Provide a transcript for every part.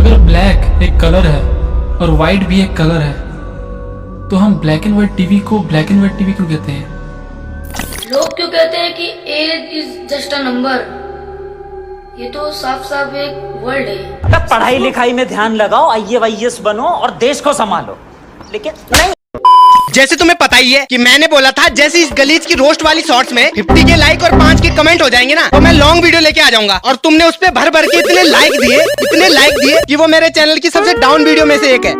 अगर ब्लैक एक कलर है और वाइट भी एक कलर है तो हम ब्लैक एंड व्हाइट टीवी को ब्लैक एंड व्हाइट टीवी क्यों कहते हैं? लोग क्यों कहते हैं कि age is just a number? ये तो साफ साफ एक वर्ड है। पढ़ाई लिखाई में ध्यान लगाओ, IAS बनो और देश को संभालो, लेकिन नहीं। जैसे तुम्हें पता ही है कि मैंने बोला था जैसे इस गलीज की रोस्ट वाली शॉर्ट्स में 50 के लाइक और 5 के कमेंट हो जाएंगे ना तो मैं लॉन्ग वीडियो लेके आ जाऊंगा, और तुमने उस पे भर भर के इतने लाइक दिए कि वो मेरे चैनल की सबसे डाउन वीडियो में से एक है।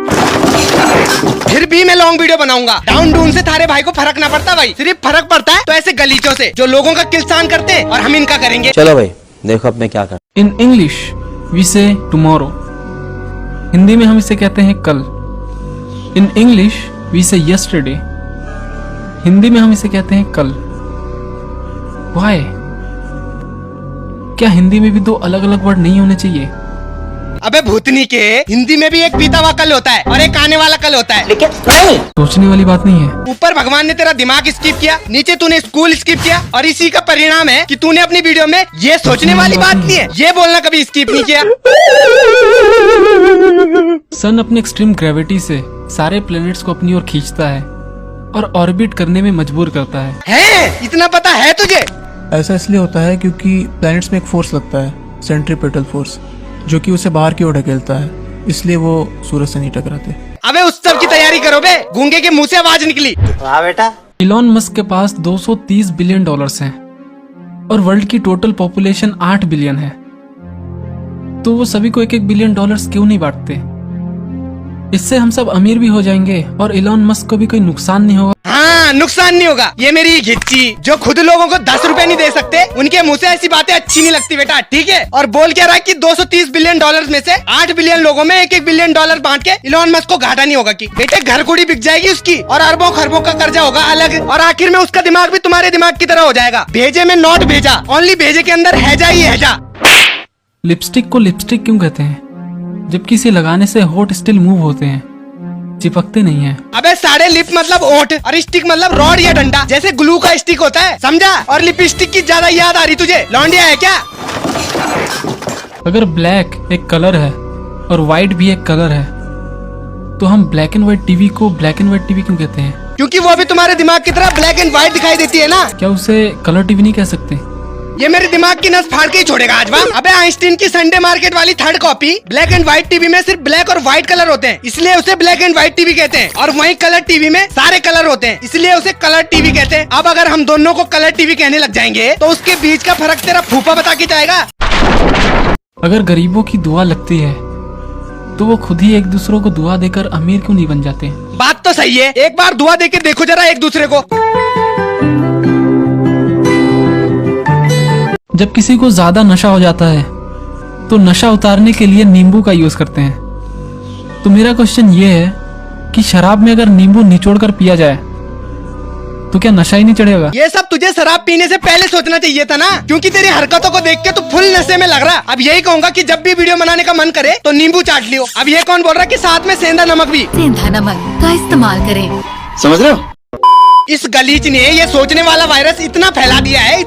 फिर भी मैं लॉन्ग वीडियो बनाऊंगा। डाउन डून से थारे भाई को फर्क ना पड़ता भाई, सिर्फ फर्क पड़ता है तो ऐसे गलीचों से जो लोगों का किलसान करते हैं और हम इनका करेंगे। चलो भाई देखो अब मैं क्या कर। इन इंग्लिश वी से टुमारो, हिंदी में हम इसे कहते हैं कल। इन इंग्लिश वी से यस्टरडे, हिंदी में हम इसे कहते हैं कल। व्हाई? क्या हिंदी में भी दो अलग अलग वर्ड नहीं होने चाहिए? अबे भूतनी के, हिंदी में भी एक बीता हुआ कल होता है और एक आने वाला कल होता है, लेकिन नहीं। सोचने वाली बात नहीं है। ऊपर भगवान ने तेरा दिमाग स्किप किया, नीचे तूने स्कूल स्किप किया, और इसी का परिणाम है कि तूने अपनी वीडियो में ये सोचने वाली बात नहीं है, ये बोलना कभी स्किप नहीं किया। सन अपने एक्सट्रीम ग्रेविटी से सारे प्लैनेट्स को अपनी ओर खींचता है और ऑर्बिट करने में मजबूर करता है। इतना पता है तुझे? ऐसा इसलिए होता है क्योंकि प्लैनेट्स में एक फोर्स लगता है, सेंट्रीपेटल फोर्स, जो कि उसे बाहर की ओर ढकेलता है, इसलिए वो सूरज से नहीं टकराते। अबे उस सब की तैयारी करो बे, गूंगे के मुंह से आवाज निकली। वाह बेटा। इलॉन मस्क के पास 230 बिलियन डॉलर्स हैं और वर्ल्ड की टोटल पॉपुलेशन 8 बिलियन है, तो वो सभी को 1-1 बिलियन डॉलर्स क्यों नहीं बांटते? इससे हम सब अमीर भी हो जाएंगे और इलॉन मस्क को भी कोई नुकसान नहीं होगा। हाँ, नुकसान नहीं होगा। ये मेरी घिच्ची जो खुद लोगों को 10 रुपए नहीं दे सकते, उनके मुंह से ऐसी बातें अच्छी नहीं लगती बेटा, ठीक है? और बोल क्या रहा है कि 230 बिलियन डॉलर्स में से 8 बिलियन लोगों में 1-1 बिलियन डॉलर बांट के इलॉन मस्क को घाटा नहीं होगा कि बेटे घर कुड़ी बिक जाएगी उसकी, और अरबों खरबों का कर्जा होगा अलग, और आखिर में उसका दिमाग भी तुम्हारे दिमाग की तरह हो जाएगा। भेजे में नॉट भेजा, ओनली भेजे के अंदर हैजा ही हैजा। लिपस्टिक को लिपस्टिक क्यों कहते हैं जबकि इसे लगाने से होठ स्टिल मूव होते हैं, चिपकते नहीं है? अबे साढ़े लिप मतलब ओठ और स्टिक मतलब रॉड या डंडा, जैसे ग्लू का स्टिक होता है, समझा? और लिपस्टिक की ज्यादा याद आ रही तुझे? लौंडिया है क्या? अगर ब्लैक एक कलर है और वाइट भी एक कलर है तो हम ब्लैक एंड व्हाइट टीवी को ब्लैक एंड व्हाइट टीवी क्यों कहते हैं? क्योंकि वो भी तुम्हारे दिमाग की तरह ब्लैक एंड व्हाइट दिखाई देती है ना। क्या उसे कलर टीवी नहीं कह सकते? ये मेरे दिमाग की नस फाड़ के ही छोड़ेगा आज वाह। अबे आइंस्टीन की संडे मार्केट वाली third copy, black and white TV में सिर्फ ब्लैक और व्हाइट कलर होते हैं, इसलिए उसे ब्लैक एंड व्हाइट टीवी कहते हैं, और वहीं कलर टीवी में सारे कलर होते हैं, इसलिए उसे कलर टीवी कहते हैं। अब अगर हम दोनों को कलर टीवी कहने लग जाएंगे तो उसके बीच का फर्क तेरा फूफा बता के जाएगा। अगर गरीबों की दुआ लगती है तो वो खुद ही एक दूसरों को दुआ देकर अमीर क्यों नहीं बन जाते? बात तो सही है, एक बार दुआ दे के देखो जरा एक दूसरे को। जब किसी को ज्यादा नशा हो जाता है तो नशा उतारने के लिए नींबू का यूज करते हैं। तो मेरा क्वेश्चन ये है कि शराब में अगर नींबू निचोड़ कर पिया जाए तो क्या नशा ही नहीं चढ़ेगा? ये सब तुझे शराब पीने से पहले सोचना चाहिए था ना, क्योंकि तेरी हरकतों को देख के तू फुल नशे में लग रहा। अब यही कहूंगा कि जब भी वीडियो बनाने का मन करे तो नींबू चाट लियो। अब ये कौन बोल रहा कि साथ में सेंधा नमक भी? सेंधा नमक का इस्तेमाल करें। समझ रहे हो? इस गलीच ने ये सोचने वाला वायरस इतना फैला दिया है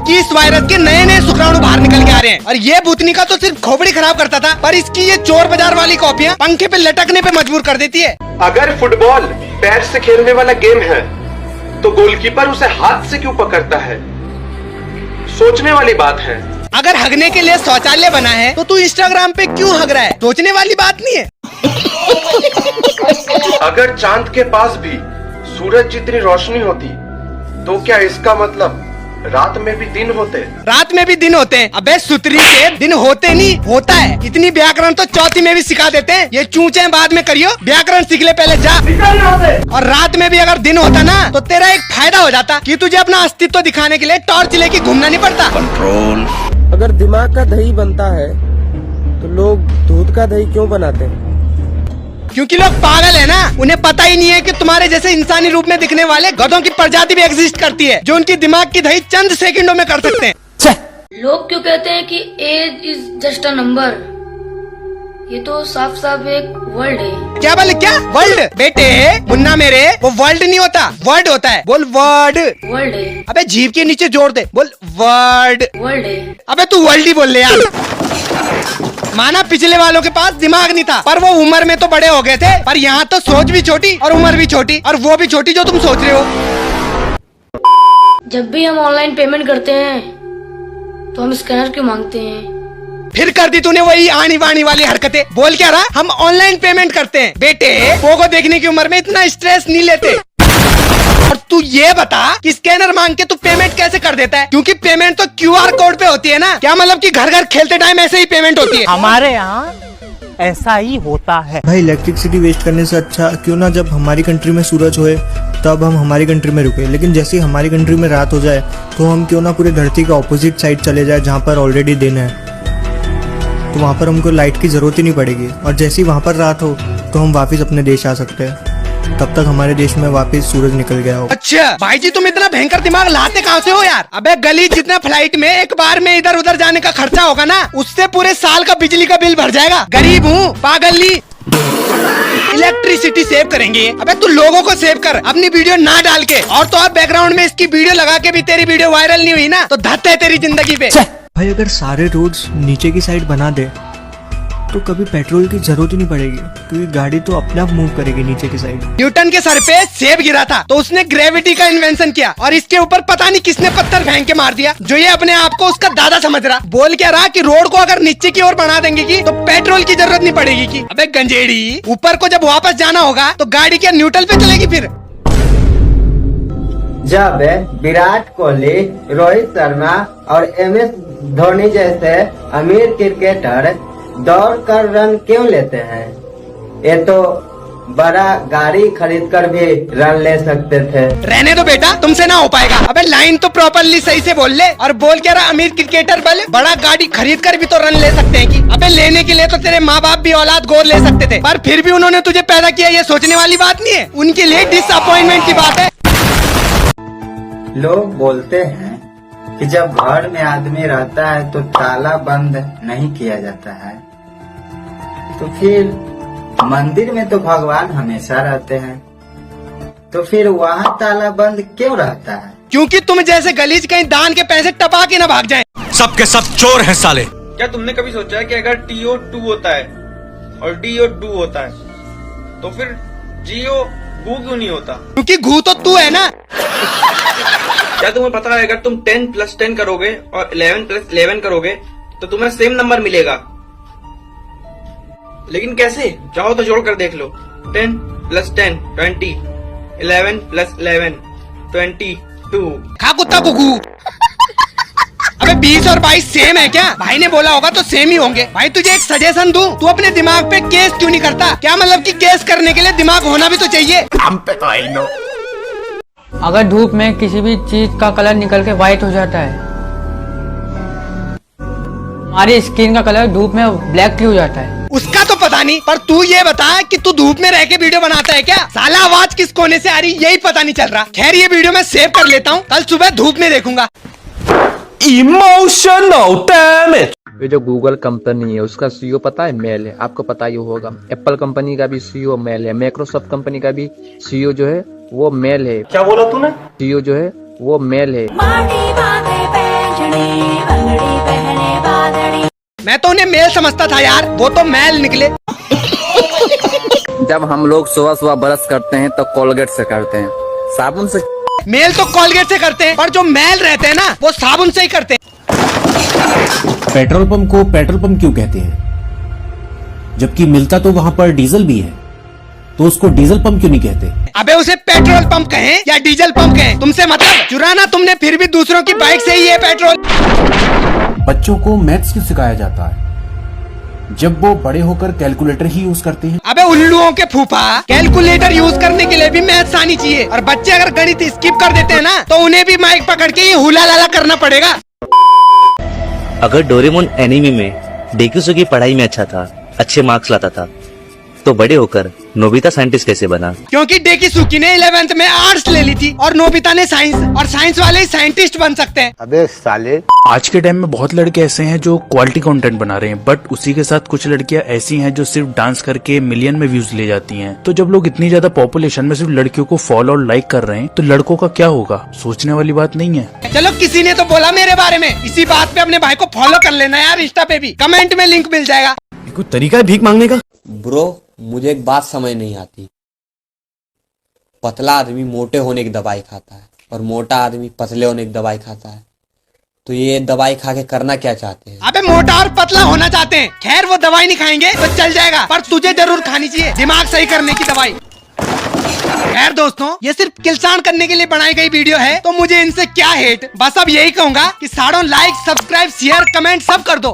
कि इस वायरस के नए नए शुक्राणु बाहर निकल के आ रहे हैं। और ये भूतनी का तो सिर्फ खोपड़ी खराब करता था, पर इसकी ये चोर बाजार वाली कॉपियां पंखे पे लटकने पे मजबूर कर देती है। अगर फुटबॉल पैर से खेलने वाला गेम है तो गोलकीपर उसे हाथ से क्यों पकड़ता है? सोचने वाली बात है। अगर हगने के लिए शौचालय बना है तो तू इंस्टाग्राम पे क्यों हग रहा है? सोचने वाली बात नहीं है। अगर चांद के पास भी सूरज जितनी रोशनी होती तो क्या इसका मतलब रात में भी दिन होते? रात में भी दिन होते हैं। अबे सुतरी के दिन होते नहीं, होता है। इतनी व्याकरण तो चौथी में भी सिखा देते हैं। ये चूचे बाद में करियो, व्याकरण सीख ले पहले जा। और रात में भी अगर दिन होता ना तो तेरा एक फायदा हो जाता कि तुझे अपना अस्तित्व दिखाने के लिए टॉर्च लेके घूमना नहीं पड़ता। कंट्रोल। अगर दिमाग का दही बनता है तो लोग दूध का दही क्यों बनाते हैं? क्योंकि लोग पागल है ना, उन्हें पता ही नहीं है कि तुम्हारे जैसे इंसानी रूप में दिखने वाले गधों की प्रजाति भी एग्जिस्ट करती है, जो उनकी दिमाग की दही चंद सेकंडों में कर सकते हैं। लोग क्यों कहते हैं कि age is just a number? ये तो साफ साफ एक वर्ड है। क्या बोले? क्या वर्ल्ड? बेटे मुन्ना मेरे, वो वर्ल्ड नहीं होता, वर्ड होता है। बोल वर्ड। वर्ड है। अबे जीभ के नीचे जोड़ दे, बोल वर्ड। वर्ड है। अबे तू वर्ल्ड ही बोल ले यार। माना पिछले वालों के पास दिमाग नहीं था, पर वो उम्र में तो बड़े हो गए थे। पर यहाँ तो सोच भी छोटी और उम्र भी छोटी, और वो भी छोटी जो तुम सोच रहे हो। जब भी हम ऑनलाइन पेमेंट करते हैं तो हम स्कैनर क्यों मांगते हैं? फिर कर दी तूने वही आनी वाणी वाली हरकतें। बोल क्या रहा, हम ऑनलाइन पेमेंट करते हैं। बेटे पोगो देखने की उम्र में इतना स्ट्रेस नहीं लेते। और तू ये बता कि स्कैनर मांग के तू पेमेंट कैसे कर देता है? क्योंकि पेमेंट तो QR कोड पे होती है ना। क्या मतलब कि घर घर खेलते टाइम ऐसे ही पेमेंट होती है? हमारे यहाँ ऐसा ही होता है। भाई इलेक्ट्रिसिटी वेस्ट करने से अच्छा क्यों ना जब हमारी कंट्री में सूरज होए तब हम हमारी कंट्री में रुके, लेकिन जैसे ही हमारी कंट्री में रात हो जाए तो हम क्यों ना पूरे धरती के ऑपोजिट साइड चले जाए जहाँ पर ऑलरेडी दिन है। तो वहाँ पर हमको लाइट की जरूरत ही नहीं पड़ेगी, और जैसे ही वहाँ पर रात हो तो हम वापस अपने देश आ सकते हैं। तब तक हमारे देश में वापस सूरज निकल गया हो। अच्छा भाई जी, तुम इतना भयंकर दिमाग लाते कहाँ से हो यार? अबे गली जितना फ्लाइट में एक बार में इधर उधर जाने का खर्चा होगा ना, उससे पूरे साल का बिजली का बिल भर जाएगा। गरीब हूँ, पागल नहीं। इलेक्ट्रिसिटी सेव करेंगे? अबे तू लोगों को सेव कर, अपनी वीडियो ना डाल के। और तो और बैकग्राउंड में इसकी वीडियो लगा के भी तेरी वीडियो वायरल नहीं हुई ना, तो धत्ते है तेरी जिंदगी पे। भाई अगर सारे रोड्स नीचे की साइड बना दे तो कभी पेट्रोल की जरूरत ही नहीं पड़ेगी, क्योंकि गाड़ी तो अपने आप मूव करेगी नीचे की साइड। न्यूटन के सर पे सेब गिरा था तो उसने ग्रेविटी का इन्वेंशन किया, और इसके ऊपर पता नहीं किसने पत्थर फेंक के मार दिया, जो ये अपने आप को उसका दादा समझ रहा। बोल क्या रहा कि रोड को अगर नीचे की ओर बना देंगे की तो पेट्रोल की जरूरत नहीं पड़ेगी की। अबे गंजेड़ी, ऊपर को जब वापस जाना होगा तो गाड़ी क्या न्यूट्रल पे चलेगी फिर? जब विराट कोहली, रोहित शर्मा और MS धोनी जैसे अमीर क्रिकेटर दौड़ कर रन क्यों लेते हैं? ये तो बड़ा गाड़ी खरीद कर भी रन ले सकते थे। रहने दो बेटा, तुमसे ना हो पाएगा। अबे लाइन तो प्रॉपरली सही से बोल ले। और बोल क्या रहा, अमीर क्रिकेटर बोले बड़ा गाड़ी खरीद कर भी तो रन ले सकते हैं की? अबे लेने के लिए तो तेरे माँ बाप भी औलाद गोद ले सकते थे, पर फिर भी उन्होंने तुझे पैदा किया, ये सोचने वाली बात नहीं है? उनके लिए डिसअपॉइंटमेंट की बात है। लोग बोलते हैं कि जब घर में आदमी रहता है तो ताला बंद नहीं किया जाता है, तो फिर मंदिर में तो भगवान हमेशा रहते हैं, तो फिर वहाँ ताला बंद क्यों रहता है? क्योंकि तुम जैसे गलीज कहीं दान के पैसे टपा के ना भाग जाएं। सब के सब चोर हैं साले। क्या तुमने कभी सोचा है कि अगर TO2 होता है और DO2 होता है तो फिर GO गू क्यों नहीं होता? क्योंकि गू तो तू है ना। क्या तुम्हें पता है अगर तुम 10 + 10 करोगे और 11 + 11 करोगे तो तुम्हें सेम नंबर मिलेगा? लेकिन कैसे? चाहो तो जोड़ कर देख लो। 10 + 10 20, 11 + 11 22। खा कुत्ता कुकू। अबे 20 और 22 सेम है क्या? भाई ने बोला होगा तो सेम ही होंगे। भाई तुझे एक सजेशन दूं, तू अपने दिमाग पे केस क्यों नहीं करता? क्या मतलब कि केस करने के लिए दिमाग होना भी तो चाहिए। हम पे तो आई नो। अगर धूप में किसी भी चीज का कलर निकल के व्हाइट हो जाता है, हमारी स्किन का कलर धूप में ब्लैक क्यों हो जाता है? उसका तो पता नहीं, पर तू ये बता कि तू धूप में रह के वीडियो बनाता है क्या? साला आवाज किस कोने से आ रही यही पता नहीं चल रहा। खैर ये वीडियो मैं सेव कर लेता हूँ, कल सुबह धूप में देखूंगा। Emotional damage. ये जो गूगल कंपनी है उसका CEO पता है मेल है, आपको पता ही होगा। एप्पल कंपनी का भी CEO मेल है, माइक्रोसॉफ्ट कंपनी का भी CEO जो है वो मेल है। क्या बोला तूने? CEO जो है वो मेल है। मैं तो उन्हें मेल समझता था यार, वो तो मेल निकले। जब हम लोग सुबह सुबह ब्रश करते हैं तो कोलगेट से करते हैं, साबुन से। मेल तो कोलगेट से करते हैं, पर जो मेल रहते हैं ना वो साबुन से ही करते हैं। पेट्रोल पंप को पेट्रोल पंप क्यों कहते हैं? जबकि मिलता तो वहाँ पर डीजल भी है, तो उसको डीजल पंप क्यों नहीं कहते? अबे उसे पेट्रोल पंप कहें या डीजल पंप कहें, तुमसे मतलब? चुराना तुमने फिर भी दूसरों की बाइक से ही है पेट्रोल। बच्चों को मैथ्स क्यों सिखाया जाता है जब वो बड़े होकर कैलकुलेटर ही यूज करते हैं? अबे उल्लुओं के फूफा, कैलकुलेटर यूज करने के लिए भी मैथ्स आनी चाहिए, और बच्चे अगर गणित स्किप कर देते हैं ना तो उन्हें भी माइक पकड़ के ये हुला लाला करना पड़ेगा। अगर डोरेमोन एनीमे में डेक्यूसो की पढ़ाई में अच्छा था, अच्छे मार्क्स लाता था, तो बड़े होकर नोबिता साइंटिस्ट कैसे बना? क्योंकि डेकिसुकी ने 11th में आर्ट्स ले ली थी और नोबिता ने साइंस, और साइंस वाले ही साइंटिस्ट बन सकते हैं। अबे साले। आज के टाइम में बहुत लड़के ऐसे हैं जो क्वालिटी कंटेंट बना रहे हैं, बट उसी के साथ कुछ लड़कियां ऐसी हैं जो सिर्फ डांस करके मिलियन में व्यूज ले जाती हैं। तो जब लोग इतनी ज्यादा पॉपुलेशन में सिर्फ लड़कियों को फॉलो और लाइक कर रहे हैं तो लड़कों का क्या होगा? सोचने वाली बात नहीं है। चलो किसी ने तो बोला मेरे बारे में, इसी बात पे अपने भाई को फॉलो कर लेना यार, इंस्टा पे भी कमेंट में लिंक मिल जाएगा। कोई तरीका है भीख मांगने का? ब्रो मुझे एक बात समझ नहीं आती, पतला आदमी मोटे होने की दवाई खाता है और मोटा आदमी पतले होने की दवाई खाता है, तो ये दवाई खा के करना क्या चाहते हैं? अबे मोटा और पतला होना चाहते हैं। खैर वो दवाई नहीं खाएंगे तो चल जाएगा, पर तुझे जरूर खानी चाहिए दिमाग सही करने की दवाई। खैर दोस्तों, ये सिर्फ किलसान करने के लिए बनाई गई वीडियो है, तो मुझे इनसे क्या हेट। बस अब यही कहूंगा कि साड़ों लाइक, सब्सक्राइब, शेयर, कमेंट सब कर दो।